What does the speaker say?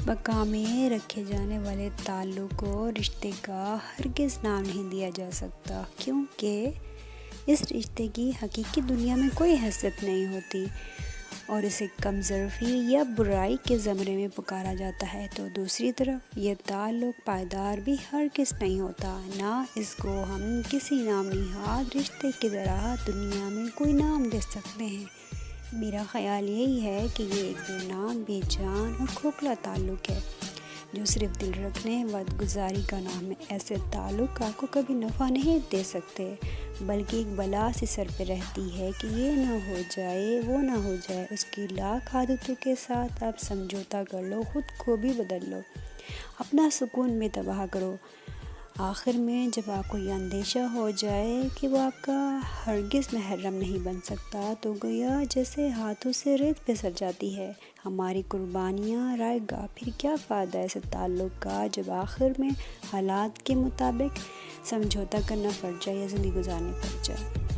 मकाम में रखे जाने वाले ताल्लुक़ को रिश्ते का हरगिज़ नाम नहीं दिया जा सकता, क्योंकि इस रिश्ते की हकीकी दुनिया में कोई हैसियत नहीं होती और इसे कमज़ोरी या बुराई के ज़मरे में पुकारा जाता है। तो दूसरी तरफ यह ताल्लुक़ पायदार भी हरगिज़ नहीं होता, ना इसको हम किसी नाम निहाद रिश्ते की तरह दुनिया में कोई नाम दे सकते हैं। मेरा ख़्याल यही है कि ये एक बेनाम, बेजान और खोखला ताल्लुक़ है जो सिर्फ़ दिल रखने वक़्तगुज़ारी का नाम है। ऐसे ताल्लुक़ आपको कभी नफ़ा नहीं दे सकते, बल्कि एक बला सी सर पे रहती है कि ये ना हो जाए, वो ना हो जाए। उसकी लाख आदतों के साथ आप समझौता कर लो, ख़ुद को भी बदल लो, अपना सुकून भी तबाह करो। आखिर में जब आपको ये अंदेशा हो जाए कि वो आपका हरगिज़ महरम नहीं बन सकता, तो गोया जैसे हाथों से रेत फिसल जाती है। हमारी कुर्बानियाँ रायगा, फिर क्या फ़ायदा ऐसे ताल्लुक़ का जब आखिर में हालात के मुताबिक समझौता करना पड़ जाए या ज़िंदगी गुजारनी पड़ जाए।